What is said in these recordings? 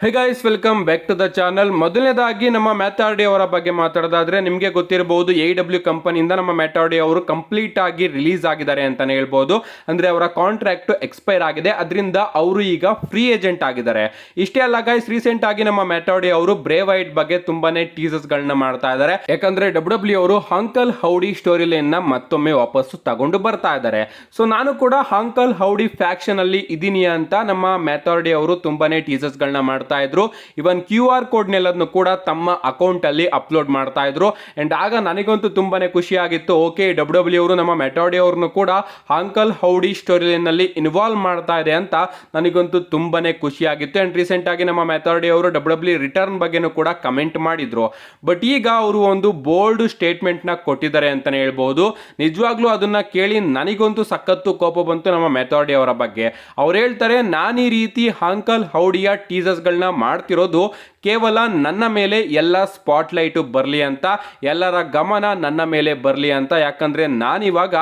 Hey guys, welcome back to the channel. ಮೊದಲನೇದಾಗಿ ನಮ್ಮ ಮ್ಯಾಥಾರ್ಡಿ ಅವರ ಬಗ್ಗೆ ಮಾತಾಡೋದಾದ್ರೆ ನಿಮಗೆ ಗೊತ್ತಿರಬಹುದು AEW ಕಂಪನಿಯಿಂದ ನಮ್ಮ ಮ್ಯಾಥಾರ್ಡಿ ಅವರು ಕಂಪ್ಲೀಟ್ ಆಗಿ ರಿಲೀಸ್ ಆಗಿದ್ದಾರೆ ಅಂತಾನೆ ಹೇಳ್ಬೋದು. ಅಂದ್ರೆ ಅವರ ಕಾಂಟ್ರಾಕ್ಟ್ ಎಕ್ಸ್ಪೈರ್ ಆಗಿದೆ, ಅದರಿಂದ ಅವರು ಈಗ ಫ್ರೀ ಏಜೆಂಟ್ ಆಗಿದ್ದಾರೆ. ಇಷ್ಟೇ ಅಲ್ಲ ಗೈಸ್, ರೀಸೆಂಟ್ ಆಗಿ ನಮ್ಮ ಮ್ಯಾಥಾರ್ಡಿ ಅವರು ಬ್ರೇ ವೈಟ್ ಬಗ್ಗೆ ತುಂಬಾನೇ ಟೀಸರ್ಸ್ ಗಳನ್ನ ಮಾಡ್ತಾ ಇದ್ದಾರೆ. ಯಾಕಂದ್ರೆ WWE ಅವರು ಹಾಂಕಲ್ ಹೌಡಿ ಸ್ಟೋರಿ ಲೈನ್ ನ ಮತ್ತೊಮ್ಮೆ ವಾಪಸ್ ತಗೊಂಡು ಬರ್ತಾ ಇದ್ದಾರೆ. ಸೊ ನಾನು ಕೂಡ ಹಾಂಕಲ್ ಹೌಡಿ ಫ್ಯಾಕ್ಷನ್ ಅಲ್ಲಿ ಇದೀನಿ ಅಂತ ನಮ್ಮ ಮ್ಯಾಥಾರ್ಡಿ ಅವರು ತುಂಬಾನೇ ಟೀಸರ್ಸ್ ಗಳನ್ನ ಮಾಡ್ತಾ ಇದ್ರು. ಇವನ್ QR ಕೋಡ್ ನೆಲ್ಲದನ್ನು ಕೂಡ ತಮ್ಮ ಅಕೌಂಟ್ ಅಲ್ಲಿ ಅಪ್ಲೋಡ್ ಮಾಡ್ತಾ ಇದ್ರು. ಅಂಡ್ ಆಗ ನನಗಂತೂ ತುಂಬಾನೇ ಖುಷಿ ಆಗಿತ್ತು. ಓಕೆ, WWE ಅವರು ನಮ್ಮ ಮ್ಯಾಥಾರ್ಡಿ ಅವ್ರನ್ನು ಕೂಡ ಹಾಂಕಲ್ ಹೌಡಿ ಸ್ಟೋರಿ ಲೈನ್ ನಲ್ಲಿ ಇನ್ವಾಲ್ವ್ ಮಾಡ್ತಾ ಇದೆ ಅಂತ ನನಗಂತೂ ತುಂಬಾನೇ ಖುಷಿ ಆಗಿತ್ತು. ಅಂಡ್ ರೀಸೆಂಟ್ ಆಗಿ ನಮ್ಮ ಮ್ಯಾಥಾರ್ಡಿ ಅವರು WWE ರಿಟರ್ನ್ ಬಗ್ಗೆನೂ ಕೂಡ ಕಮೆಂಟ್ ಮಾಡಿದ್ರು. ಬಟ್ ಈಗ ಅವರು ಒಂದು ಬೋಲ್ಡ್ ಸ್ಟೇಟ್ಮೆಂಟ್ ನ ಕೊಟ್ಟಿದ್ದಾರೆ ಅಂತಾನೆ ಹೇಳ್ಬಹುದು. ನಿಜವಾಗ್ಲೂ ಅದನ್ನ ಕೇಳಿ ನನಗಂತೂ ಸಖತ್ತು ಕೋಪ ಬಂತು ನಮ್ಮ ಮ್ಯಾಥಾರ್ಡಿ ಅವರ ಬಗ್ಗೆ. ಅವ್ರು ಹೇಳ್ತಾರೆ, ನಾನು ಈ ರೀತಿ ಹಾಂಕಲ್ ಹೌಡಿಯ ಟೀಸರ್ಸ್ ಗಳನ್ನ ಮಾಡ್ತಿರೋದು ಕೇವಲ ನನ್ನ ಮೇಲೆ ಎಲ್ಲ ಸ್ಪಾಟ್ ಲೈಟ್ ಬರಲಿ ಅಂತ, ಎಲ್ಲರ ಗಮನ ನನ್ನ ಮೇಲೆ ಬರಲಿ ಅಂತ. ಯಾಕಂದ್ರೆ ನಾನಿವಾಗ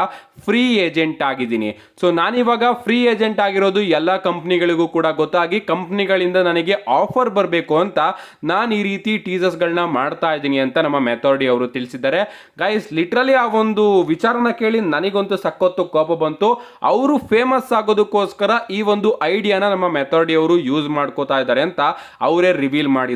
ಫ್ರೀ ಏಜೆಂಟ್ ಆಗಿದ್ದೀನಿ. ಸೊ ನಾನಿವಾಗ ಫ್ರೀ ಏಜೆಂಟ್ ಆಗಿರೋದು ಎಲ್ಲ ಕಂಪ್ನಿಗಳಿಗೂ ಕೂಡ ಗೊತ್ತಾಗಿ ಕಂಪ್ನಿಗಳಿಂದ ನನಗೆ ಆಫರ್ ಬರಬೇಕು ಅಂತ ನಾನು ಈ ರೀತಿ ಟೀಸರ್ಸ್ಗಳನ್ನ ಮಾಡ್ತಾ ಇದ್ದೀನಿ ಅಂತ ನಮ್ಮ ಮ್ಯಾಥಾರ್ಡಿ ಅವರು ತಿಳಿಸಿದ್ದಾರೆ. ಗೈಸ್, ಲಿಟ್ರಲಿ ಆ ಒಂದು ವಿಚಾರನ ಕೇಳಿ ನನಗಂತೂ ಸಖತ್ತು ಕೋಪ ಬಂತು. ಅವರು ಫೇಮಸ್ ಆಗೋದಕ್ಕೋಸ್ಕರ ಈ ಒಂದು ಐಡಿಯಾನ ನಮ್ಮ ಮ್ಯಾಥಾರ್ಡಿ ಅವರು ಯೂಸ್ ಮಾಡ್ಕೋತಾ ಇದ್ದಾರೆ ಅಂತ ಅವರೇ ರಿವೀಲ್ ಮಾಡಿದ್ದಾರೆ.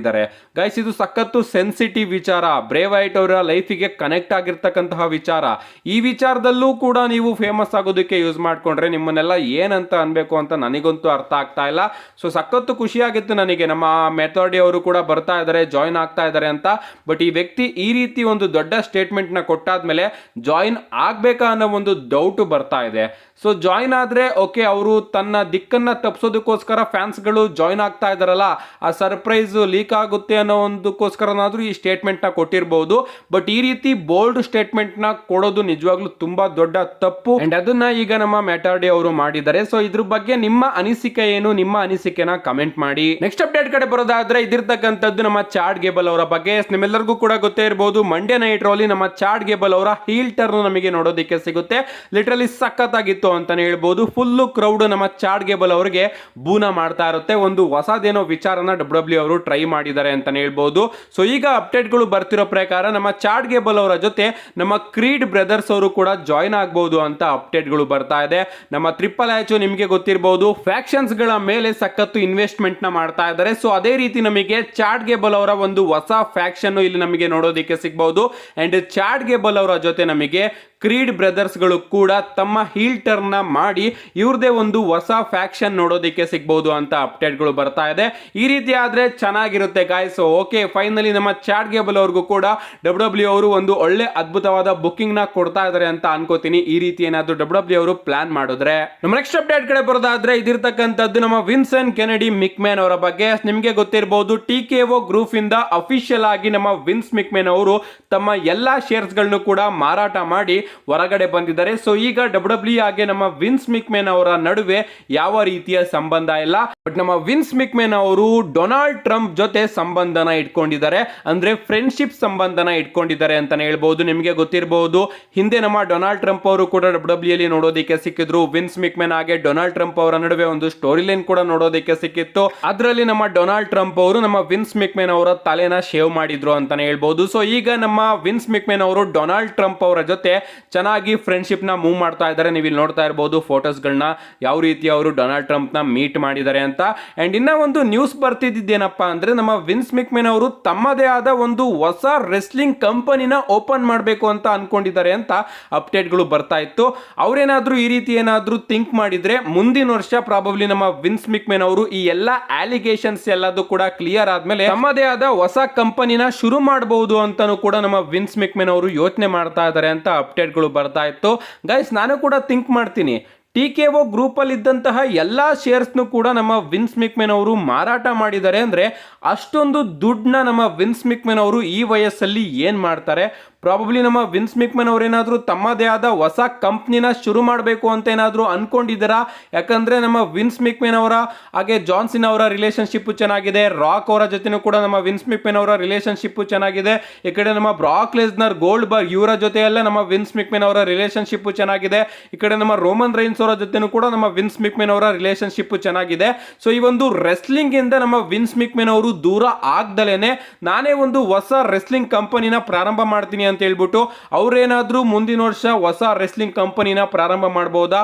ಗೈಸ್, ಇದು ಸಖತ್ತು ಸೆನ್ಸಿಟಿವ್ ವಿಚಾರ, ಬ್ರೇ ವೈಟ್ ಅವರ ಲೈಫಿಗೆ ಕನೆಕ್ಟ್ ಆಗಿರ್ತಕ್ಕಂತಹ ವಿಚಾರ. ಈ ವಿಚಾರದಲ್ಲೂ ಕೂಡ ನೀವು ಫೇಮಸ್ ಆಗೋದಕ್ಕೆ ಯೂಸ್ ಮಾಡ್ಕೊಂಡ್ರೆ ನಿಮ್ಮನ್ನೆಲ್ಲ ಏನಂತ ಅನ್ಬೇಕು ಅಂತ ನನಗಂತೂ ಅರ್ಥ ಆಗ್ತಾ ಇಲ್ಲ. ಸೊ ಸಖತ್ತು ಖುಷಿ ಆಗಿತ್ತು ನನಗೆ, ನಮ್ಮ ಮ್ಯಾಥಾರ್ಡಿ ಅವರು ಕೂಡ ಬರ್ತಾ ಇದ್ದಾರೆ, ಜಾಯಿನ್ ಆಗ್ತಾ ಇದ್ದಾರೆ ಅಂತ. ಬಟ್ ಈ ವ್ಯಕ್ತಿ ಈ ರೀತಿ ಒಂದು ದೊಡ್ಡ ಸ್ಟೇಟ್ಮೆಂಟ್ ನ ಕೊಟ್ಟಾದ್ಮೇಲೆ ಜಾಯಿನ್ ಆಗ್ಬೇಕಾ ಅನ್ನೋ ಒಂದು ಡೌಟ್ ಬರ್ತಾ ಇದೆ. ಸೊ ಜಾಯಿನ್ ಆದ್ರೆ ಓಕೆ, ಅವರು ತನ್ನ ದಿಕ್ಕನ್ನ ತಪ್ಪಿಸೋದಕ್ಕೋಸ್ಕರ ಫ್ಯಾನ್ಸ್ಗಳು ಜಾಯಿನ್ ಆಗ್ತಾ ಇದಾರಲ್ಲ, ಆ ಸರ್ಪ್ರೈಸ್ ಲೀಕ್ ಆಗುತ್ತೆ ಅನ್ನೋ ಒಂದಕ್ಕೋಸ್ಕರನಾದ್ರೂ ಈ ಸ್ಟೇಟ್ಮೆಂಟ್ ನ ಕೊಟ್ಟಿರಬಹುದು. ಬಟ್ ಈ ರೀತಿ ಬೋಲ್ಡ್ ಸ್ಟೇಟ್ಮೆಂಟ್ ನ ಕೊಡೋದು ನಿಜವಾಗ್ಲೂ ತುಂಬಾ ದೊಡ್ಡ ತಪ್ಪು. ಅಂಡ್ ಅದನ್ನ ಈಗ ನಮ್ಮ ಮ್ಯಾಥಾರ್ಡಿ ಅವರು ಮಾಡಿದ್ದಾರೆ. ಸೊ ಇದ್ರ ಬಗ್ಗೆ ನಿಮ್ಮ ಅನಿಸಿಕೆ ಏನು? ನಿಮ್ಮ ಅನಿಸಿಕೆನ ಕಮೆಂಟ್ ಮಾಡಿ. ನೆಕ್ಸ್ಟ್ ಅಪ್ಡೇಟ್ ಕಡೆ ಬರೋದಾದ್ರೆ ಇದಿರ್ತಕ್ಕಂಥದ್ದು ನಮ್ಮ ಚಾಡ್ ಗೇಬಲ್ ಅವರ ಬಗ್ಗೆ. ನಿಮ್ಮೆಲ್ಲರಿಗೂ ಕೂಡ ಗೊತ್ತೇ ಇರಬಹುದು, ಮಂಡೇ ನೈಟ್ ರಲ್ಲಿ ನಮ್ಮ ಚಾಡ್ ಗೇಬಲ್ ಅವರ ಹೀಲ್ ಟರ್ನ್ ನಮಗೆ ನೋಡೋದಕ್ಕೆ ಸಿಗುತ್ತೆ. ಲಿಟರಲಿ ಸಖತ್ತಾಗಿತ್ತು ಅಂತಾನೆ ಹೇಳ್ಬಹುದು. ಫುಲ್ ಕ್ರೌಡ್ ನಮ್ಮ ಚಾಡ್ ಗೇಬಲ್ ಅವರಿಗೆ ಬೂನ ಮಾಡ್ತಾ ಇರುತ್ತೆ. ಒಂದು ಹೊಸದೇನೋ ವಿಚಾರನ WWE ಅವರು ಟ್ರೈ ಮಾಡಿದ್ದಾರೆ ಅಂತಾನೆ ಹೇಳ್ಬಹುದು. ಸೊ ಈಗ ಅಪ್ಡೇಟ್ ಗಳು ಬರ್ತಿರೋ ಪ್ರಕಾರ ನಮ್ಮ ಚಾಡ್ ಗೇಬಲ್ ಅವರ ಜೊತೆ ನಮ್ಮ ಕ್ರೀಡ್ ಬ್ರದರ್ಸ್ ಅವರು ಕೂಡ ಜಾಯಿನ್ ಆಗಬಹುದು ಅಂತ ಅಪ್ಡೇಟ್ ಗಳು ಬರ್ತಾ ಇದೆ. ನಮ್ಮ ಟ್ರಿಪಲ್ ಎಚ್ ನಿಮಗೆ ಗೊತ್ತಿರಬಹುದು, ಫ್ಯಾಕ್ಷನ್ಸ್ ಗಳ ಮೇಲೆ ಸಖತ್ತು ಇನ್ವೆಸ್ಟ್ಮೆಂಟ್ ನ ಮಾಡ್ತಾ ಇದ್ದಾರೆ. ಸೊ ಅದೇ ರೀತಿ ನಮಗೆ ಚಾಡ್ ಗೇಬಲ್ ಅವರ ಒಂದು ಹೊಸ ಫ್ಯಾಕ್ಷನ್ ಇಲ್ಲಿ ನಮಗೆ ನೋಡೋದಕ್ಕೆ ಸಿಗಬಹುದು. ಅಂಡ್ ಚಾಡ್ ಗೇಬಲ್ ಅವರ ಜೊತೆ ನಮಗೆ ಕ್ರೀಡ್ ಬ್ರದರ್ಸ್ ಗಳು ಕೂಡ ತಮ್ಮ ಹೀಲ್ ಟರ್ನ್ ನ ಮಾಡಿ ಇವ್ರದೇ ಒಂದು ಹೊಸ ಫ್ಯಾಕ್ಷನ್ ನೋಡೋದಕ್ಕೆ ಸಿಗಬಹುದು ಅಂತ ಅಪ್ಡೇಟ್ ಗಳು ಬರ್ತಾ ಇದೆ. ಈ ರೀತಿ ಆದ್ರೆ ಚೆನ್ನಾಗಿರುತ್ತೆ ಗಾಯ್ಸ್. ಓಕೆ, ಫೈನಲಿ ನಮ್ಮ ಚಾಡ್ ಗೇಬಲ್ ಅವ್ರಿಗೂ ಕೂಡ WWE ಅವರು ಒಂದು ಒಳ್ಳೆ ಅದ್ಭುತವಾದ ಬುಕಿಂಗ್ ನ ಕೊಡ್ತಾ ಇದಾರೆ ಅಂತ ಅನ್ಕೋತೀನಿ. ಈ ರೀತಿ ಏನಾದ್ರು WWE ಅವರು ಪ್ಲಾನ್ ಮಾಡಿದ್ರೆ. ನಮ್ಮ ನೆಕ್ಸ್ಟ್ ಅಪ್ಡೇಟ್ ಕಡೆ ಬರೋದಾದ್ರೆ ಇದಿರ್ತಕ್ಕಂಥದ್ದು ನಮ್ಮ ವಿನ್ಸೆಂಟ್ ಕೆನಡಿ ಮಿಕ್ಮ್ಯಾನ್ ಅವರ ಬಗ್ಗೆ. ನಿಮಗೆ ಗೊತ್ತಿರಬಹುದು, TKO ಗ್ರೂಪ್ ಇಂದ ಅಫಿಷಿಯಲ್ ಆಗಿ ನಮ್ಮ ವಿನ್ಸ್ ಮಿಕ್ಮ್ಯಾನ್ ಅವರು ತಮ್ಮ ಎಲ್ಲಾ ಶೇರ್ಸ್ ಗಳನ್ನು ಕೂಡ ಮಾರಾಟ ಮಾಡಿ ಹೊರಗಡೆ ಬಂದಿದ್ದಾರೆ. ಸೊ ಈಗ WWE ಹಾಗೆ ನಮ್ಮ ವಿನ್ಸ್ ಮಿಕ್ಮ್ಯಾನ್ ಅವರ ನಡುವೆ ಯಾವ ರೀತಿಯ ಸಂಬಂಧ ಇಲ್ಲ. ಬಟ್ ನಮ್ಮ ವಿನ್ಸ್ ಮಿಕ್ಮ್ಯಾನ್ ಅವರು ಡೊನಾಲ್ಡ್ ಟ್ರಂಪ್ ಜೊತೆ ಸಂಬಂಧನ ಇಟ್ಕೊಂಡಿದ್ದಾರೆ, ಅಂದ್ರೆ ಫ್ರೆಂಡ್ಶಿಪ್ ಸಂಬಂಧನ ಇಟ್ಕೊಂಡಿದ್ದಾರೆ ಅಂತಾನೆ ಹೇಳ್ಬಹುದು. ನಿಮಗೆ ಗೊತ್ತಿರಬಹುದು, ಹಿಂದೆ ನಮ್ಮ ಡೊನಾಲ್ಡ್ ಟ್ರಂಪ್ ಅವರು ಕೂಡ WWE ಅಲ್ಲಿ ನೋಡೋದಕ್ಕೆ ಸಿಕ್ಕಿದ್ರು. ವಿನ್ಸ್ ಮಿಕ್ಮ್ಯಾನ್ ಹಾಗೆ ಡೊನಾಲ್ಡ್ ಟ್ರಂಪ್ ಅವರ ನಡುವೆ ಒಂದು ಸ್ಟೋರಿ ಲೈನ್ ಕೂಡ ನೋಡೋದಕ್ಕೆ ಸಿಕ್ಕಿತ್ತು. ಅದರಲ್ಲಿ ನಮ್ಮ ಡೊನಾಲ್ಡ್ ಟ್ರಂಪ್ ಅವರು ನಮ್ಮ ವಿನ್ಸ್ ಮಿಕ್ಮ್ಯಾನ್ ಅವರ ತಲೆನ ಶೇವ್ ಮಾಡಿದ್ರು ಅಂತಾನೆ ಹೇಳ್ಬಹುದು. ಸೊ ಈಗ ನಮ್ಮ ವಿನ್ಸ್ ಮಿಕ್ಮ್ಯಾನ್ ಅವರು ಡೊನಾಲ್ಡ್ ಟ್ರಂಪ್ ಅವರ ಜೊತೆ ಚೆನ್ನಾಗಿ ಫ್ರೆಂಡ್ಶಿಪ್ ನ ಮೂವ್ ಮಾಡ್ತಾ ಇದ್ದಾರೆ. ನೀವು ಇಲ್ಲಿ ನೋಡ್ತಾ ಇರಬಹುದು ಫೋಟೋಸ್ ಗಳನ್ನ, ಯಾವ ರೀತಿ ಅವರು ಡೊನಾಲ್ಡ್ ಟ್ರಂಪ್ ನ ಮೀಟ್ ಮಾಡಿದ್ದಾರೆ ಅಂತ. ಅಂಡ್ ಇನ್ನ ಒಂದು ನ್ಯೂಸ್ ಬರ್ತಿದ್ದೇನಪ್ಪಾ ಅಂದ್ರೆ ನಮ್ಮ ವಿನ್ಸ್ ಮಿಕ್ಮ್ಯಾನ್ ಅವರು ತಮ್ಮದೇ ಆದ ಒಂದು ಹೊಸ ರೆಸ್ಲಿಂಗ್ ಕಂಪನಿನ ಓಪನ್ ಮಾಡಬೇಕು ಅಂತ ಅನ್ಕೊಂಡಿದ್ದಾರೆ ಅಂತ ಅಪ್ಡೇಟ್ ಗಳು ಬರ್ತಾ ಇತ್ತು. ಅವ್ರೇನಾದ್ರೂ ಈ ರೀತಿ ಏನಾದ್ರೂ ಥಿಂಕ್ ಮಾಡಿದ್ರೆ ಮುಂದಿನ ವರ್ಷ ಪ್ರಾಬಬ್ಲಿ ನಮ್ಮ ವಿನ್ಸ್ ಮಿಕ್ಮ್ಯಾನ್ ಅವರು ಈ ಎಲ್ಲಾ ಅಲಿಗೇಷನ್ಸ್ ಎಲ್ಲದೂ ಕೂಡ ಕ್ಲಿಯರ್ ಆದ್ಮೇಲೆ ತಮ್ಮದೇ ಆದ ಹೊಸ ಕಂಪನಿನ ಶುರು ಮಾಡಬಹುದು ಅಂತಾನು ಕೂಡ ನಮ್ಮ ವಿನ್ಸ್ ಮಿಕ್ಮ್ಯಾನ್ ಅವರು ಯೋಚನೆ ಮಾಡ್ತಾ ಇದ್ದಾರೆ ಅಂತ ಅಪ್ಡೇಟ್ ಗಳು ಬರ್ತಾ ಇತ್ತು. ಗೈಸ್, ನಾನು ಕೂಡ ಥಿಂಕ್ ಮಾಡ್ತೀನಿ, TKO ಗ್ರೂಪ್ ಅಲ್ಲಿ ಇದ್ದಂತಹ ಎಲ್ಲಾ ಶೇರ್ಸ್ ಕೂಡ ನಮ್ಮ ವಿನ್ಸ್ ಮಿಕ್ಮ್ಯಾನ್ ಅವರು ಮಾರಾಟ ಮಾಡಿದ್ದಾರೆ ಅಂದ್ರೆ ಅಷ್ಟೊಂದು ದುಡ್ಡನ್ನ ನಮ್ಮ ವಿನ್ಸ್ ಮಿಕ್ಮ್ಯಾನ್ ಅವರು ಈ ವಯಸ್ಸಲ್ಲಿ ಏನ್ ಮಾಡ್ತಾರೆ? ಪ್ರಾಬಬ್ಲಿ ನಮ್ಮ ವಿನ್ಸ್ ಮಿಕ್ಮನ್ ಅವರೇನಾದ್ರೂ ತಮ್ಮದೇ ಆದ ಹೊಸ ಕಂಪ್ನಿನ ಶುರು ಮಾಡಬೇಕು ಅಂತ ಏನಾದ್ರೂ ಅನ್ಕೊಂಡಿದ್ದೀರಾ? ಯಾಕಂದ್ರೆ ನಮ್ಮ ವಿನ್ಸ್ ಮಿಕ್ಮೆನ್ ಅವರ ಹಾಗೆ ಜಾನ್ ಸಿನಾ ಅವರ ರಿಲೇಶನ್ಶಿಪ್ ಚೆನ್ನಾಗಿದೆ, ರಾಕ್ ಅವರ ಜೊತೆನೂ ಕೂಡ ನಮ್ಮ ವಿನ್ಸ್ ಮಿಕ್ಮೆನ್ ಅವರ ರಿಲೇಶನ್ಶಿಪ್ ಚೆನ್ನಾಗಿದೆ. ಈ ಕಡೆ ನಮ್ಮ ಬ್ರಾಕ್ ಲೆಸ್ನರ್, ಗೋಲ್ಡ್ ಬರ್ಗ್ ಇವರ ಜೊತೆ ಎಲ್ಲ ನಮ್ಮ ವಿನ್ಸ್ ಮಿಕ್ಮೆನ್ ಅವರ ರಿಲೇಶನ್ಶಿಪ್ ಚೆನ್ನಾಗಿದೆ. ಈ ಕಡೆ ನಮ್ಮ ರೋಮನ್ ರೈನ್ಸ್ ಅವರ ಜೊತೆನೂ ಕೂಡ ನಮ್ಮ ವಿನ್ಸ್ ಮಿಕ್ಮೆನ್ ಅವರ ರಿಲೇಶನ್ಶಿಪ್ ಚೆನ್ನಾಗಿದೆ. ಸೊ ಈ ಒಂದು ರೆಸ್ಲಿಂಗ್ ಇಂದ ನಮ್ಮ ವಿನ್ಸ್ ಮಿಕ್ಮೆನ್ ಅವರು ದೂರ ಆಗ್ದಲೇನೆ ನಾನೇ ಒಂದು ಹೊಸ ರೆಸ್ಲಿಂಗ್ ಕಂಪನಿನ ಪ್ರಾರಂಭ ಮಾಡ್ತೀನಿ ಅಂತ ಹೇಳ್ಬಿಟ್ಟು ಅವ್ರೇನಾದ್ರೂ ಮುಂದಿನ ವರ್ಷ ಹೊಸ ರೆಸ್ಲಿಂಗ್ ಕಂಪನಿನ ಪ್ರಾರಂಭ ಮಾಡಬಹುದಾ?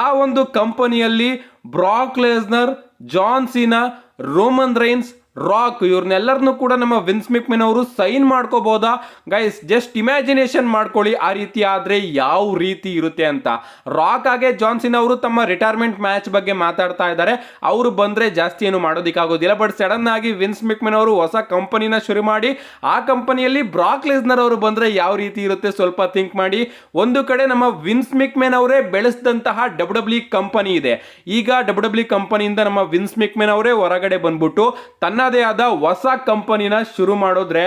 ಆ ಒಂದು ಕಂಪನಿಯಲ್ಲಿ Brock Lesnar, John Cena, Roman Reigns, Rock ಇವ್ರನ್ನೆಲ್ಲರನ್ನು ಕೂಡ ನಮ್ಮ ವಿನ್ಸ್ ಮಿಕ್ಮೆನ್ ಅವರು ಸೈನ್ ಮಾಡ್ಕೋಬಹುದಾ? ಗೈಸ್ ಜಸ್ಟ್ ಇಮ್ಯಾಜಿನೇಷನ್ ಮಾಡ್ಕೊಳ್ಳಿ, ಆ ರೀತಿ ಆದ್ರೆ ಯಾವ ರೀತಿ ಇರುತ್ತೆ ಅಂತ. ರಾಕ್ ಹಾಗೆ ಜಾನ್ ಸಿನಾ ಅವರು ತಮ್ಮ ರಿಟೈರ್ಮೆಂಟ್ ಮ್ಯಾಚ್ ಬಗ್ಗೆ ಮಾತಾಡ್ತಾ ಇದ್ದಾರೆ. ಅವರು ಬಂದ್ರೆ ಜಾಸ್ತಿ ಏನು ಮಾಡೋದಕ್ಕಾಗೋದಿಲ್ಲ. ಬಟ್ ಸಡನ್ ಆಗಿ ವಿನ್ಸ್ ಮಿಕ್ಮೆನ್ ಅವರು ಹೊಸ ಕಂಪನಿನ ಶುರು ಮಾಡಿ ಆ ಕಂಪನಿಯಲ್ಲಿ ಬ್ರಾಕ್ ಲೆಸ್ನರ್ ಅವರು ಬಂದ್ರೆ ಯಾವ ರೀತಿ ಇರುತ್ತೆ ಸ್ವಲ್ಪ ಥಿಂಕ್ ಮಾಡಿ. ಒಂದು ಕಡೆ ನಮ್ಮ ವಿನ್ಸ್ ಮಿಕ್ಮೆನ್ ಅವರೇ ಬೆಳೆಸಿದಂತಹ WWE ಕಂಪನಿ ಇದೆ. ಈಗ WWE ಕಂಪನಿಯಿಂದ ನಮ್ಮ ವಿನ್ಸ್ ಮಿಕ್ಮೆನ್ ಅವರೇ ಹೊರಗಡೆ ಬಂದ್ಬಿಟ್ಟು ತನ್ನದೇ ಆದ ಹೊಸ ಕಂಪನಿನ ಶುರು ಮಾಡೋದ್ರೆ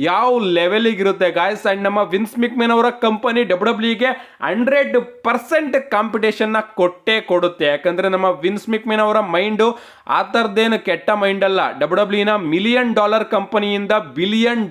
ಯಾವ ಲೆವೆಲಿಗೆ ಇರುತ್ತೆ ಗಾಯ್ಸ್. ಅಂಡ್ ನಮ್ಮ ವಿನ್ಸ್ ಮಿಕ್ಮೆನ್ ಅವರ ಕಂಪನಿ WWE 100% ಕಾಂಪಿಟೇಷನ್ ನ ಕೊಟ್ಟೇ ಕೊಡುತ್ತೆ. ಯಾಕಂದ್ರೆ ನಮ್ಮ ವಿನ್ಸ್ ಮಿಕ್ಮೆನ್ ಅವರ ಮೈಂಡ್ ಆ ಥರದ್ದೇನು ಕೆಟ್ಟ ಮೈಂಡ್ ಅಲ್ಲ. WWE ನ $1 ಮಿಲಿಯನ್ ಕಂಪನಿಯಿಂದ $1 ಬಿಲಿಯನ್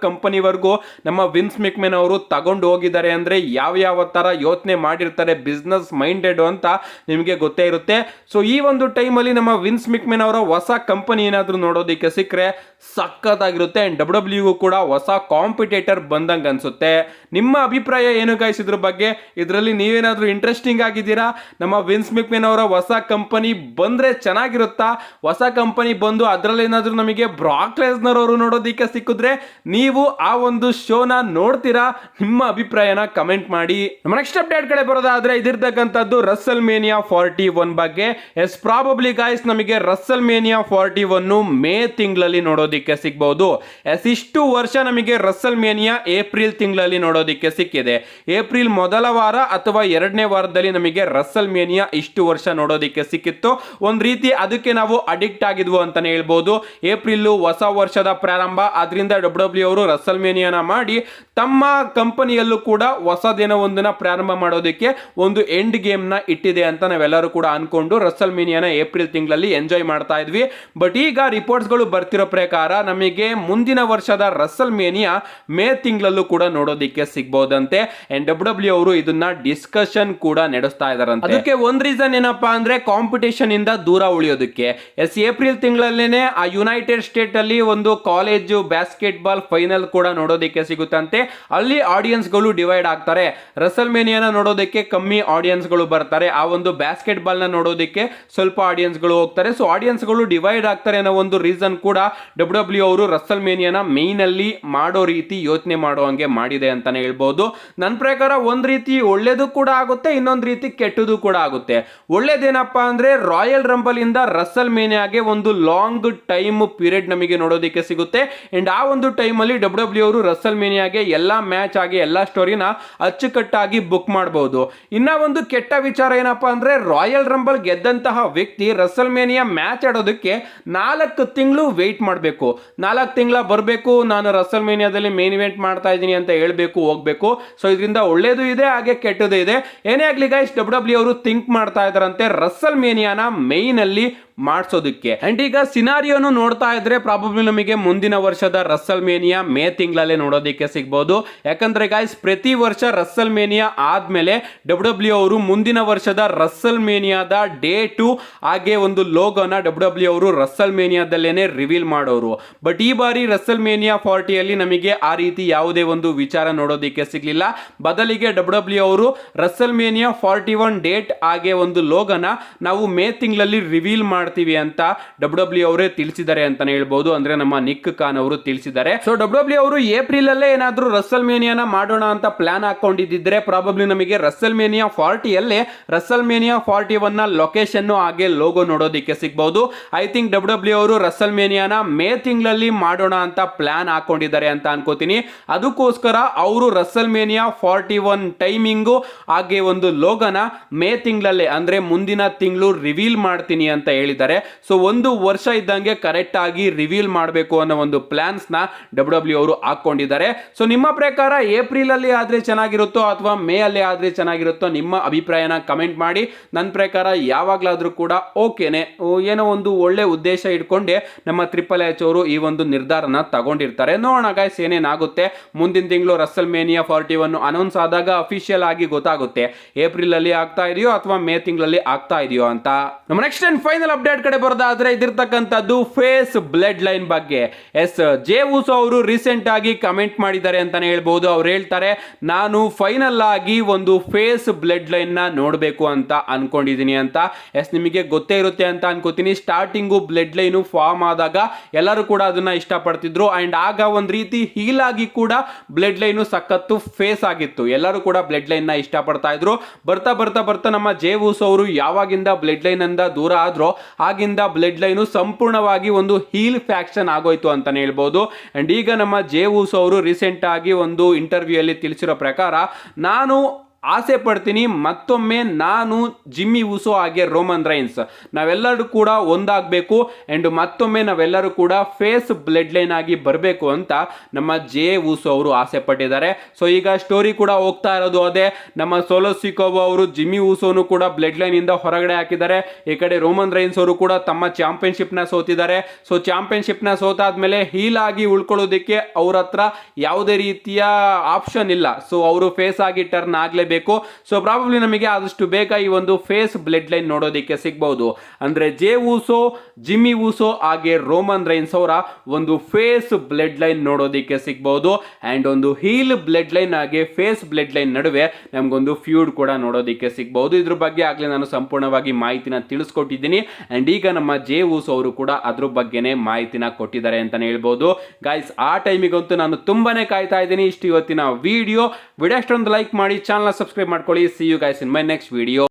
ಕಂಪನಿವರೆಗೂ ನಮ್ಮ ವಿನ್ಸ್ ಮಿಕ್ಮೆನ್ ಅವರು ತಗೊಂಡು ಹೋಗಿದ್ದಾರೆ. ಅಂದ್ರೆ ಯಾವ ತರ ಯೋಚನೆ ಮಾಡಿರ್ತಾರೆ, ಬಿಸ್ನೆಸ್ ಮೈಂಡೆಡ್ ಅಂತ ನಿಮಗೆ ಗೊತ್ತೇ ಇರುತ್ತೆ. ಸೊ ಈ ಒಂದು ಟೈಮಲ್ಲಿ ನಮ್ಮ ವಿನ್ಸ್ ಮಿಕ್ಮೆನ್ ಅವರ ಹೊಸ ಕಂಪನಿ ಏನಾದ್ರೂ ನೋಡೋದಕ್ಕೆ ಸಿಕ್ಕರೆ ಸಖತ್ತಾಗಿರುತ್ತೆ. ಅಂಡ್ WWE ಕೂಡ ಹೊಸ ಕಾಂಪಿಟೇಟರ್ ಬಂದಂಗ ಅನ್ಸುತ್ತೆ. ನಿಮ್ಮ ಅಭಿಪ್ರಾಯ ಏನು ಗೈಸ್ ಇದ್ರ ಬಗ್ಗೆ? ಇದರಲ್ಲಿ ನೀವೇನಾದ್ರೂ ಇಂಟ್ರೆಸ್ಟಿಂಗ್ ಆಗಿದ್ದೀರಾ? ನಮ್ಮ ವಿನ್ಸ್ ಮಿಕ್ಮೆನ್ ಅವರ ಹೊಸ ಕಂಪನಿ ಬಂದ್ರೆ ಚೆನ್ನಾಗಿರುತ್ತಾ? ಹೊಸ ಕಂಪನಿ ಬಂದು ಅದರಲ್ಲಿ ಏನಾದ್ರೂ ನಮಗೆ ಬ್ರಾಕ್ ಲೆಸ್ನರ್ ಅವರು ನೋಡೋದಕ್ಕೆ ಸಿಕ್ಕಿದ್ರೆ ನೀವು ಆ ಒಂದು ಶೋನ ನೋಡ್ತೀರಾ? ನಿಮ್ಮ ಅಭಿಪ್ರಾಯನ ಕಮೆಂಟ್ ಮಾಡಿ. ನಮ್ಮ ನೆಕ್ಸ್ಟ್ ಅಪ್ಡೇಟ್ ಕಡೆ ಬರೋದಾದ್ರೆ ಇದಿರ್ತಕ್ಕಂಥದ್ದು ರಸಲ್ ಮೇನಿಯಾ 41 ಬಗ್ಗೆ. ಎಸ್ ಪ್ರಾಬಬ್ಲಿ ಗೈಸ್ ನಮಗೆ ರಸಲ್ ಮೇನಿಯಾ 41 ಮೇ ತಿಂಗಳಲ್ಲಿ ನೋಡೋದಕ್ಕೆ ಸಿಗಬಹುದು. ಎಸ್ ಇಷ್ಟು ವರ್ಷ ನಮಗೆ ರಸಲ್ ಮೇನಿಯಾ ಏಪ್ರಿಲ್ ತಿಂಗಳಲ್ಲಿ ನೋಡೋದಕ್ಕೆ ಸಿಕ್ಕಿದೆ. ಏಪ್ರಿಲ್ ಮೊದಲ ವಾರ ಅಥವಾ ಎರಡನೇ ವಾರದಲ್ಲಿ ನಮಗೆ ರಸಲ್ ಮೇನಿಯಾ ಇಷ್ಟು ವರ್ಷ ನೋಡೋದಕ್ಕೆ ಸಿಕ್ಕಿತ್ತು. ಒಂದ್ ರೀತಿ ಅದಕ್ಕೆ ನಾವು ಅಡಿಕ್ಟ್ ಆಗಿದ್ವು ಅಂತಾನೆ ಹೇಳ್ಬೋದು. ಏಪ್ರಿಲ್ ಹೊಸ ವರ್ಷದ ಪ್ರಾರಂಭ, ಅದರಿಂದ WWE ಅವರು ರಸಲ್ ಮೇನಿಯಾನ ಮಾಡಿ ತಮ್ಮ ಕಂಪನಿಯಲ್ಲೂ ಕೂಡ ಹೊಸದೇನೋ ಒಂದನ್ನ ಪ್ರಾರಂಭ ಮಾಡೋದಕ್ಕೆ ಒಂದು ಎಂಡ್ ಗೇಮ್ ನ ಇಟ್ಟಿದೆ ಅಂತ ನಾವೆಲ್ಲರೂ ಕೂಡ ಅನ್ಕೊಂಡು ರಸಲ್ ಮೇನಿಯಾನ ಏಪ್ರಿಲ್ ತಿಂಗಳಲ್ಲಿ ಎಂಜಾಯ್ ಮಾಡ್ತಾ ಇದ್ವಿ. ಬಟ್ ಈಗ ರಿಪೋರ್ಟ್ಸ್ ಗಳು ಬರ್ತಿರೋ ಪ್ರಕಾರ ನಮಗೆ ಮುಂದಿನ ವರ್ಷದ ರಸಲ್ ಮೇನಿಯಾ ಮೇ ತಿಂಗಳಲ್ಲೂ ಕೂಡ ನೋಡೋದಕ್ಕೆ ಸಿಗಬಹುದಂತೆ. ಅಂಡ್ WWE ಅವರು ಇದನ್ನ ಡಿಸ್ಕಷನ್ ಕೂಡ ನಡೆಸ್ತಾ ಇದಾರಂತೆ. ಅದಕ್ಕೆ ಒಂದ್ ರೀಸನ್ ಏನಪ್ಪಾ ಅಂದ್ರೆ ಕಾಂಪಿಟೇಷನ್ ಇಂದ ದೂರ ಉಳಿಯೋದಕ್ಕೆ. ಎಸ್ ಏಪ್ರಿಲ್ ತಿಂಗಳಲ್ಲೇನೆ ಆ ಯುನೈಟೆಡ್ ಸ್ಟೇಟ್ ಅಲ್ಲಿ ಒಂದು ಕಾಲೇಜು ಬ್ಯಾಸ್ಕೆಟ್ ಬಾಲ್ ಫೈನಲ್ ಕೂಡ ನೋಡೋದಕ್ಕೆ ಸಿಗುತ್ತಂತೆ. ಅಲ್ಲಿ ಆಡಿಯನ್ಸ್ ಗಳು ಡಿವೈಡ್ ಆಗ್ತಾರೆ. ರಸಲ್ ಮೇನಿಯಾನ ನೋಡೋದಕ್ಕೆ ಕಮ್ಮಿ ಆಡಿಯನ್ಸ್ ಗಳು ಬರ್ತಾರೆ, ಆ ಒಂದು ಬ್ಯಾಸ್ಕೆಟ್ ಬಾಲ್ ನ ನೋಡೋದಕ್ಕೆ ಸ್ವಲ್ಪ ಆಡಿಯನ್ಸ್ ಗಳು ಹೋಗ್ತಾರೆ. ಸೊ ಆಡಿಯನ್ಸ್ ಗಳು ಡಿವೈಡ್ ಆಗ್ತಾರೆ ಅನ್ನೋ ಒಂದು ರೀಸನ್ ಕೂಡ WWE ಅವರು ರಸಲ್ ಮೇನಿಯಾನ ಮೇನ್ ಅಲ್ಲಿ ಮಾಡೋ ರೀತಿ ಯೋಚನೆ ಮಾಡೋ ಹಂಗೆ ಮಾಡಿದೆ ಅಂತಾನೆ ಹೇಳ್ಬೋದು. ನನ್ನ ಪ್ರಕಾರ ಒಂದ್ ರೀತಿ ಒಳ್ಳೇದು ಕೂಡ ಆಗುತ್ತೆ, ಇನ್ನೊಂದ್ ರೀತಿ ಕೆಟ್ಟದು ಕೂಡ ಆಗುತ್ತೆ. ಒಳ್ಳೇದೇನಪ್ಪಾ ಅಂದ್ರೆ ರಾಯಲ್ ರಂಬಲ್ ಇಂದ ರಸಲ್ ಮೇನಿಯಾಗೆ ಒಂದು ಲಾಂಗ್ ಟೈಮ್ ಪೀರಿಯಡ್ ನಮಗೆ ನೋಡೋದಕ್ಕೆ ಸಿಗುತ್ತೆ. ಅಂಡ್ ಆ ಒಂದು ಟೈಮ್ ಅಲ್ಲಿ WWE ಅವರು ರಸಲ್ ಮೇನಿಯಾಗೆ ಎಲ್ಲಾ ಮ್ಯಾಚ್ ಆಗಿ ಎಲ್ಲಾ ಸ್ಟೋರಿನ ಅಚ್ಚುಕಟ್ಟಾಗಿ ಬುಕ್ ಮಾಡಬಹುದು. ಇನ್ನ ಒಂದು ಕೆಟ್ಟ ವಿಚಾರ ಏನಪ್ಪಾ ಅಂದ್ರೆ ರಾಯಲ್ ರಂಬಲ್ ಗೆದ್ದಂತಹ ವ್ಯಕ್ತಿ ರಸಲ್ ಮೇನಿಯಾ ಮ್ಯಾಚ್ ಆಡೋದಕ್ಕೆ 4 ತಿಂಗಳು ವೇಟ್ ಮಾಡಬೇಕು. 4 ತಿಂಗಳ ಬರಬೇಕು, ನಾನು ರಸಲ್ ಮೇನಿಯಾದಲ್ಲಿ ಮೇನ್ ಇವೆಂಟ್ ಮಾಡ್ತಾ ಇದ್ದೀನಿ ಅಂತ ಹೇಳ್ಬೇಕು, ಹೋಗ್ಬೇಕು. ಸೊ ಇದರಿಂದ ಒಳ್ಳೇದು ಇದೆ ಹಾಗೆ ಕೆಟ್ಟದು ಇದೆ. ಏನೇ ಆಗ್ಲಿ ಗೈಸ್ WWE ಅವರು ಥಿಂಕ್ ಮಾಡ್ತಾ ಇದಾರಂತೆ ರಸಲ್ ಮೇನಿಯಾನ ಮೇನ್ ಅಲ್ಲಿ ಮಾಡಿಸೋದಕ್ಕೆ. ಅಂಡ್ ಈಗ ಸಿನಾರಿಯೋನು ನೋಡ್ತಾ ಇದ್ರೆ ಪ್ರಾಬಬ್ಲಿ ನಮಗೆ ಮುಂದಿನ ವರ್ಷದ ರಸಲ್ ಮೇನಿಯಾ ಮೇ ತಿಂಗಳಲ್ಲೇ ನೋಡೋದಕ್ಕೆ ಸಿಗಬಹುದು. ಯಾಕಂದ್ರೆ ಗಾಯ್ಸ್ ಪ್ರತಿ ವರ್ಷ ರಸಲ್ ಮೇನಿಯಾ ಆದ್ಮೇಲೆ WWE ಅವರು ಮುಂದಿನ ವರ್ಷದ ರಸಲ್ ಮೇನಿಯಾದ ಡೇಟು ಹಾಗೆ ಒಂದು ಲೋಗೋನ WWE ಅವರು ರಸಲ್ ಮೇನಿಯಾದಲ್ಲೇನೆ ರಿವೀಲ್ ಮಾಡೋರು. ಬಟ್ ಈ ಬಾರಿ ರಸಲ್ ಮೇನಿಯಾ 40 ಅಲ್ಲಿ ನಮಗೆ ಆ ರೀತಿ ಯಾವುದೇ ಒಂದು ವಿಚಾರ ನೋಡೋದಕ್ಕೆ ಸಿಗ್ಲಿಲ್ಲ. ಬದಲಿಗೆ WWE ಅವರು ರಸಲ್ ಮೇನಿಯಾ 41 ಡೇಟ್ ಹಾಗೆ ಒಂದು ಲೋಗೋನ ನಾವು ಮೇ ತಿಂಗಳಲ್ಲಿ ರಿವೀಲ್ ಮಾಡ್ತೀವಿ ಅಂತ WWE ಅವರೇ ತಿಳಿಸಿದ್ದಾರೆ ಅಂತಾನೆ ಹೇಳ್ಬಹುದು. ಅಂದ್ರೆ ನಮ್ಮ ನಿಕ್ ಖಾನ್ ಅವರು ತಿಳಿಸಿದ್ದಾರೆ. ಸೊ WWE ಅವರು ಏಪ್ರಿಲ್ ಅಲ್ಲೇ ಏನಾದ್ರೂ ರಸಲ್ ಮೇನಿಯಾನ ಮಾಡೋಣ ಅಂತ ಪ್ಲಾನ್ ಹಾಕೊಂಡಿದ್ರೆ ಪ್ರಾಬಬ್ಲಿ ನಮಗೆ ರಸಲ್ ಮೇನಿಯಾ 40 ಅಲ್ಲೇ ರಸಲ್ ಮೇನಿಯಾ 41 ನ ಲೊಕೇಶನ್ ಹಾಗೆ ಲೋಗೋ ನೋಡೋದಕ್ಕೆ ಸಿಗಬಹುದು. ಐ ಥಿಂಕ್ WWE ಅವರು ರಸಲ್ ರಸಲ್ ಮೇನಿಯಾನ ಮೇ ತಿಂಗಳಲ್ಲಿ ಮಾಡೋಣ ಅಂತ ಪ್ಲಾನ್ ಹಾಕೊಂಡಿದ್ದಾರೆ ಅಂತ ಅನ್ಕೋತೀನಿ. ಅದಕ್ಕೋಸ್ಕರ ಅವರು ರಸಲ್ ಮೇನಿಯಾ 41 ಟೈಮಿಂಗು ಹಾಗೆ ಒಂದು ಲೋಗನ ಮೇ ತಿಂಗಳಲ್ಲೇ ಅಂದ್ರೆ ಮುಂದಿನ ತಿಂಗಳು ರಿವೀಲ್ ಮಾಡ್ತೀನಿ ಅಂತ ಹೇಳಿದ್ದಾರೆ. ಸೊ ಒಂದು ವರ್ಷ ಇದ್ದಂಗೆ ಕರೆಕ್ಟ್ ಆಗಿ ರಿವೀಲ್ ಮಾಡಬೇಕು ಅನ್ನೋ ಒಂದು ಪ್ಲಾನ್ಸ್ ನ WWE ಅವರು ಹಾಕೊಂಡಿದ್ದಾರೆ. ಸೊ ನಿಮ್ಮ ಪ್ರಕಾರ ಏಪ್ರಿಲ್ ಅಲ್ಲಿ ಆದ್ರೆ ಚೆನ್ನಾಗಿರುತ್ತೋ ಅಥವಾ ಮೇ ಅಲ್ಲಿ ಆದ್ರೆ ಚೆನ್ನಾಗಿರುತ್ತೋ, ನಿಮ್ಮ ಅಭಿಪ್ರಾಯನ ಕಮೆಂಟ್ ಮಾಡಿ. ನನ್ನ ಪ್ರಕಾರ ಯಾವಾಗ್ಲಾದ್ರೂ ಕೂಡ ಓಕೆನೆ, ಏನೋ ಒಂದು ಒಳ್ಳೆ ಉದ್ದೇಶ ಇಟ್ಕೊಂಡೆ ನಮ್ಮ ಟ್ರಿಪಲ್ ಎಚ್ ಅವರು ಈ ಒಂದು ನಿರ್ಧಾರನ ತಗೊಂಡಿರ್ತಾರೆ. ನೋಡೋಣ ಗೈಸ್ ಏನೇನಾಗುತ್ತೆ. ಮುಂದಿನ ತಿಂಗಳು ರಸಲ್ ಮೇನಿಯಾ 41 ಅನೌನ್ಸ್ ಆದಾಗ ಅಫಿಷಿಯಲ್ ಆಗಿ ಗೊತ್ತಾಗುತ್ತೆ ಏಪ್ರಿಲ್ ಅಲ್ಲಿ ಆಗ್ತಾ ಇದೆಯೋ ಅಥವಾ ಮೇ ತಿಂಗಳಲ್ಲಿ ಆಗ್ತಾ ಇದೆಯೋ ಅಂತ. ನಮ್ಮ ನೆಕ್ಸ್ಟ್ ಅಂಡ್ ಫೈನಲ್ ಅಪ್ಡೇಟ್ ಕಡೆ ಬರೋದಾದ್ರೆ ಇದಿರ್ತಕ್ಕಂಥದ್ದು ಫೇಸ್ ಬ್ಲಡ್ ಲೈನ್ ಬಗ್ಗೆ. ಎಸ್, ಜೇ ಉಸೋ ಅವರು ರೀಸೆಂಟ್ ಆಗಿ ಕಮೆಂಟ್ ಮಾಡಿದ್ದಾರೆ ಅಂತಾನೆ ಹೇಳ್ಬಹುದು. ಅವ್ರು ಹೇಳ್ತಾರೆ, ನಾನು ಫೈನಲ್ ಆಗಿ ಒಂದು ಫೇಸ್ ಬ್ಲಡ್ ಲೈನ್ ನ ನೋಡಬೇಕು ಅಂತ ಅನ್ಕೊಂಡಿದೀನಿ ಅಂತ. ಎಸ್, ನಿಮಗೆ ಗೊತ್ತೇ ಇರುತ್ತೆ ಅಂತ ಅನ್ಕೋತೀನಿ. ಸ್ಟಾರ್ಟಿಂಗು ಬ್ಲಡ್ ಲೈನ್ ಫಾರ್ಮ್ ಆದಾಗ ಎಲ್ಲರೂ ಕೂಡ ಅದನ್ನ ಇಷ್ಟಪಡ್ತಿದ್ರು ಅಂಡ್ ಆಗ ಒಂದ್ ರೀತಿ ಹೀಲ್ ಆಗಿ ಕೂಡ ಬ್ಲಡ್ ಲೈನ್ ಸಖತ್ತು ಫೇಸ್ ಆಗಿತ್ತು. ಎಲ್ಲರೂ ಕೂಡ ಬ್ಲಡ್ ಲೈನ್ ನ ಇಷ್ಟಪಡ್ತಾ ಇದ್ರು. ಬರ್ತಾ ಬರ್ತಾ ಬರ್ತಾ ನಮ್ಮ ಜೇ ಉಸೋ ಅವರು ಯಾವಾಗಿಂದ ಬ್ಲಡ್ ಲೈನ್ ಇಂದ ದೂರ ಆದ್ರೋ ಆಗಿಂದ ಬ್ಲಡ್ ಲೈನ್ ಸಂಪೂರ್ಣವಾಗಿ ಒಂದು ಹೀಲ್ ಫ್ಯಾಕ್ಷನ್ ಆಗೋಯ್ತು ಅಂತಾನೆ ಹೇಳ್ಬೋದು. ಅಂಡ್ ಈಗ ನಮ್ಮ ಜೇ ಉಸೋ ಅವರು ರೀಸೆಂಟ್ ಆಗಿ ಒಂದು ಇಂಟರ್ವ್ಯೂ ಅಲ್ಲಿ ತಿಳಿಸಿರೋ ಪ್ರಕಾರ, ನಾನು ಆಸೆ ಪಡ್ತೀನಿ ಮತ್ತೊಮ್ಮೆ ನಾನು ಜಿಮ್ಮಿ ಉಸೋ ಹಾಗೆ ರೋಮನ್ ರೈನ್ಸ್ ನಾವೆಲ್ಲರೂ ಕೂಡ ಒಂದಾಗಬೇಕು ಅಂಡ್ ಮತ್ತೊಮ್ಮೆ ನಾವೆಲ್ಲರೂ ಕೂಡ ಫೇಸ್ ಬ್ಲಡ್ ಲೈನ್ ಆಗಿ ಬರಬೇಕು ಅಂತ ನಮ್ಮ ಜೇ ಉಸೋ ಅವರು ಆಸೆ ಪಟ್ಟಿದ್ದಾರೆ. ಸೊ ಈಗ ಸ್ಟೋರಿ ಕೂಡ ಹೋಗ್ತಾ ಇರೋದು ಅದೇ. ನಮ್ಮ ಸೋಲೋ ಸಿಕೋಬಾ ಅವರು ಜಿಮ್ಮಿ ಉಸೋನು ಕೂಡ ಬ್ಲಡ್ ಲೈನ್ ಇಂದ ಹೊರಗಡೆ ಹಾಕಿದ್ದಾರೆ. ಈ ಕಡೆ ರೋಮನ್ ರೈನ್ಸ್ ಅವರು ಕೂಡ ತಮ್ಮ ಚಾಂಪಿಯನ್ಶಿಪ್ ನ ಸೋತಿದ್ದಾರೆ. ಸೊ ಚಾಂಪಿಯನ್ಶಿಪ್ ನ ಸೋತಾದ್ಮೇಲೆ ಹೀಲ್ ಆಗಿ ಉಳ್ಕೊಳ್ಳೋದಕ್ಕೆ ಅವ್ರ ಹತ್ರ ಯಾವುದೇ ರೀತಿಯ ಆಪ್ಷನ್ ಇಲ್ಲ. ಸೊ ಅವರು ಫೇಸ್ ಆಗಿ ಟರ್ನ್ ಆಗ್ಲೇಬೇಕು. ಸೊ ಪ್ರಾಬಬ್ಲಿ ನಮಗೆ ಆದಷ್ಟು ಬೇಗ ಈ ಒಂದು ಫೇಸ್ ಬ್ಲಡ್ ಲೈನ್ ನೋಡೋದಕ್ಕೆ ಸಿಗಬಹುದು. ಅಂದ್ರೆ ಜೇ ಉಸೋ, ಜಿಮ್ಮಿ ಉಸೋ ಹಾಗೆ ರೋಮನ್ ರೈನ್ಸ್ ಅವರ ಒಂದು ಫೇಸ್ ಬ್ಲಡ್ ಲೈನ್ ನೋಡೋದಕ್ಕೆ ಸಿಗಬಹುದು ಅಂಡ್ ಒಂದು ಹೀಲ್ ಬ್ಲಡ್ ಲೈನ್ ಹಾಗೆ ಫೇಸ್ ಬ್ಲಡ್ ಲೈನ್ ನಡುವೆ ನಮಗೊಂದು ಫ್ಯೂಡ್ ಕೂಡ ನೋಡೋದಕ್ಕೆ ಸಿಗಬಹುದು. ಇದ್ರ ಬಗ್ಗೆ ಆಗ್ಲೇ ನಾನು ಸಂಪೂರ್ಣವಾಗಿ ಮಾಹಿತಿನ ತಿಳಿಸ್ಕೊಟ್ಟಿದ್ದೀನಿ ಅಂಡ್ ಈಗ ನಮ್ಮ ಜೇ ಉಸೋ ಅವರು ಕೂಡ ಅದ್ರ ಬಗ್ಗೆನೇ ಮಾಹಿತಿನ ಕೊಟ್ಟಿದ್ದಾರೆ ಅಂತಾನೆ ಹೇಳ್ಬೋದು. ಗೈಸ್, ಆ ಟೈಮಿಗಂತೂ ನಾನು ತುಂಬಾನೇ ಕಾಯ್ತಾ ಇದ್ದೀನಿ. ಇಷ್ಟು ಇವತ್ತಿನ ವಿಡಿಯೋ ಅಷ್ಟೊಂದು ಲೈಕ್ ಮಾಡಿ, ಚಾನಲ್ ಸಬ್ಸ್ಕ್ರೈಬ್ ಮಾಡ್ಕೊಳ್ಳಿ. See you guys in my next video.